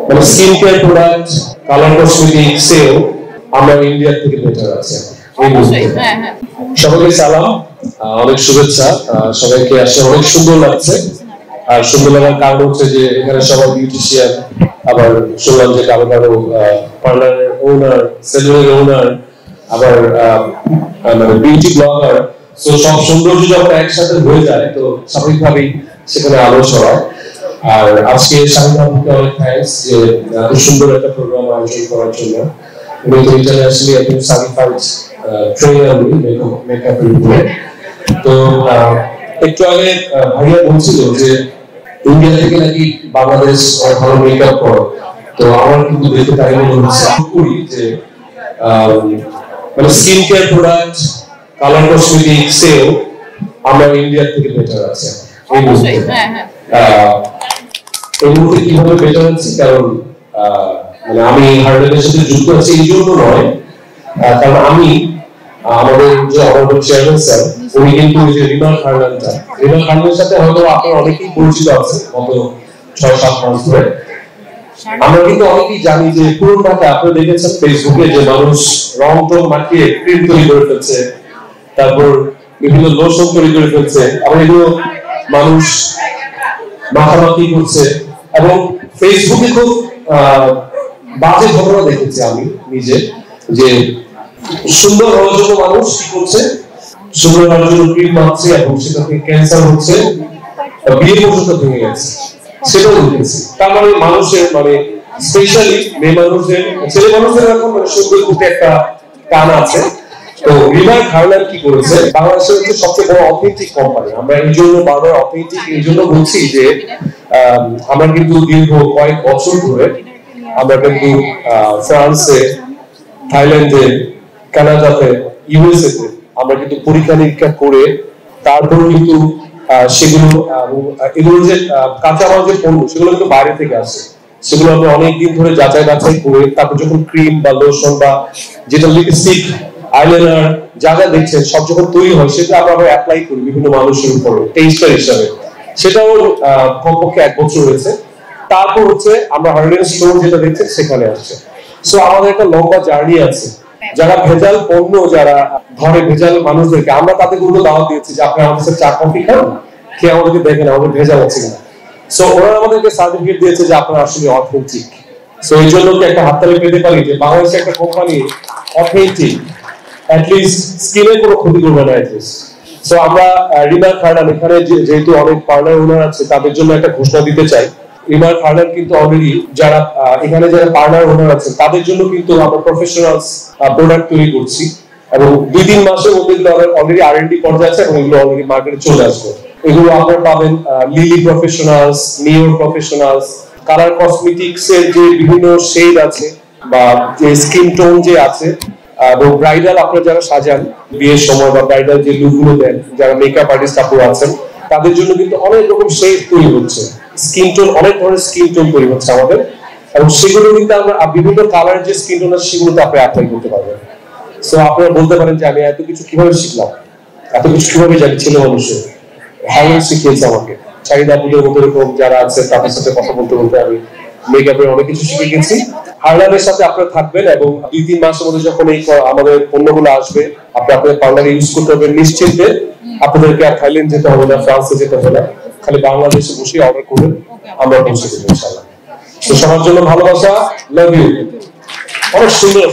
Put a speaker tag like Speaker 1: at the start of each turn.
Speaker 1: মানে skin care product, colour cosmetic sale আমরা India থেকে বেটার আছে। সবাইকে সালাম, অনেক শুভেচ্ছা। সবাইকে আসলে অনেক সুন্দর লাগছে। আর সুন্দর লাগার কারণ হচ্ছে যে এখানে সবাই বিউটিশিয়ান, আবার শুনলাম যে কারো কারো পার্লারের ওনার, সেলুনের ওনার, আবার মানে বিউটি ব্লগার। তো সব সৌন্দর্য যখন একসাথে হয়ে যায় তো স্বাভাবিকভাবেই সেখানে আলো ছড়ায়। আর আজকে শাহিদ আপুকে অনেক থ্যাঙ্কস যে এত সুন্দর একটা প্রোগ্রাম আয়োজন করার জন্য। উনি তো ইন্টারন্যাশনালি একজন সার্টিফাইড ট্রেনার, মেকআপের উপরে। তো একটু আগে ভাইয়া বলছিল যে ইন্ডিয়া থেকে নাকি বাংলাদেশ ভালো মেকআপ করে। তো আমার কিন্তু দেখে তাই মনে হচ্ছে করি যে মানে skin care product, colour cosmetic sale আমরা ইন্ডিয়া থেকে বেটার আছে। এই মুহূর্তে কিভাবে বেটার আছি? কারণ মানে আমি হার্ডওয়্যারের সাথে যুক্ত আছি এই জন্য নয়, কারণ আমি আমাদের যে অনারেবল চেয়ারম্যান স্যার, উনি কিন্তু ওই যে রিমাল খানদের সাথে হয়তো আপনার অনেকেই পরিচিত আছে গত 6-7 মাস ধরে। আমরা কিন্তু অনেকেই জানি যে পুরো ঢাকা আপনারা দেখেছেন ফেসবুকে যে মানুষ রং টং মাখিয়ে ক্রিম তৈরি করে ফেলছে, তারপর বিভিন্ন লোশন তৈরি করে ফেলছে, আবার এগুলো মানুষ মাখামাখি করছে। এবং ফেসবুকে খুব বাজে ঘটনা দেখেছি আমি নিজে, যে সুন্দর হওয়ার জন্য মানুষ কি করছে, সুন্দর হওয়ার জন্য ক্রিম মাখছে এবং সেটা থেকে ক্যান্সার হচ্ছে, বিয়ে পর্যন্ত ভেঙে গেছে, সেটাও দেখেছি। তার মানে মানুষের মানে স্পেশালি মেয়ে মানুষদের, ছেলে মানুষদের এখন মানে সুন্দর করতে একটা টান আছে। তো রিমাল খানদান কি করেছে, বাংলাদেশের হচ্ছে সবচেয়ে বড় অথেন্টিক কোম্পানি। আমরা এই জন্য বারবার অথেন্টিক এই জন্য বলছি যে আমরা কিন্তু দীর্ঘ কয়েক বছর ধরে আমরা কিন্তু ফ্রান্সে, থাইল্যান্ডে, কানাডাতে, ইউএসএ তে আমরা কিন্তু পরীক্ষা নিরীক্ষা করে তারপর কিন্তু সেগুলো এগুলো যে কাঁচামাল যে পণ্য সেগুলো কিন্তু বাইরে থেকে আসে। সেগুলো আমরা অনেকদিন ধরে যাচাই বাছাই করে তারপর যখন ক্রিম বা লোশন বা যেটা লিপস্টিক, আইলাইনার যা যা দেখছেন সব যখন তৈরি হয় সেটা আমরা অ্যাপ্লাই করি বিভিন্ন মানুষের উপরে টেস্টার হিসাবে। সেটাও কমপক্ষে 1 বছর হয়েছে। তারপর হচ্ছে আমরা হার্ডওয়্যার স্টোর যেটা দেখছেন সেখানে আসছে। সো আমাদের একটা লম্বা জার্নি আছে। যারা ভেজাল পণ্য যারা ঘরে ভেজাল মানুষদেরকে আমরা তাদের গুলো দাওয়াত দিয়েছি যে আপনি আমাদের সাথে চা কফি খান, খেয়ে আমাদেরকে দেখেন আমাদের ভেজাল আছে কিনা। সো ওরা আমাদেরকে সার্টিফিকেট দিয়েছে যে আপনারা আসলে অথেন্টিক। সো এই জন্য কি একটা হাততালি পেতে পারি যে বাংলাদেশে একটা কোম্পানি অথেন্টিক, অ্যাটলিস্ট স্কিনের কোনো ক্ষতি করবে না অ্যাটলিস্ট। সো আমরা রিমাল খানদান এখানে যেহেতু অনেক পার্লার ওনার আছে তাদের জন্য একটা ঘোষণা দিতে চাই। রিমাল খানদান কিন্তু অলরেডি যারা এখানে যারা পার্লার ওনার আছেন তাদের জন্য কিন্তু আমরা প্রফেশনালস প্রোডাক্ট তৈরি করছি এবং 2-3 মাসের মধ্যে অলরেডি R&D পর্যায়ে আছে এবং এগুলো অলরেডি মার্কেটে চলে আসবে। এগুলো আপনারা পাবেন লিলি প্রফেশনালস, নিও প্রফেশনালস, কালার কসমেটিক্স এর যে বিভিন্ন শেড আছে বা যে স্কিন টোন যে আছে, এবং ব্রাইডাল আপনারা যারা সাজান বিয়ের সময় বা ব্রাইডাল যে লুকগুলো দেন, যারা মেকআপ আর্টিস্ট আপুরা আছেন তাদের জন্য কিন্তু অনেক রকম শেড তৈরি হচ্ছে, স্কিন টোন অনেক ধরনের স্কিন টোন তৈরি হচ্ছে আমাদের, এবং সেগুলো কিন্তু আমরা বিভিন্ন কালারের যে স্কিন টোন আছে সেগুলোতে আপনি অ্যাপ্লাই করতে পারবেন। সো আপনারা বলতে পারেন যে আমি এত কিছু কিভাবে শিখলাম, এত কিছু কিভাবে জানি, ছেলে মানুষের হ্যান্ড শিখিয়েছে আমাকে। শাহিদ আপুদের মতো এরকম যারা আছে তাদের সাথে কথা বলতে বলতে আমি মেকআপের অনেক কিছু শিখে গেছি। হার্ডওয়্যারের সাথে আপনারা থাকবেন এবং 2-3 মাসের মধ্যে যখন এই আমাদের পণ্যগুলো আসবে আপনি আপনাদের পার্লারে ইউজ করতে পারবেন নিশ্চিন্তে। আপনাদেরকে আর থাইল্যান্ড যেতে হবে না, ফ্রান্সে যেতে হবে না, খালি বাংলাদেশে বসে অর্ডার করবেন, আমরা পৌঁছে দেবো ইনশাআল্লাহ। তো সবার জন্য ভালোবাসা, লাভ ইউ। অনেক সুন্দর।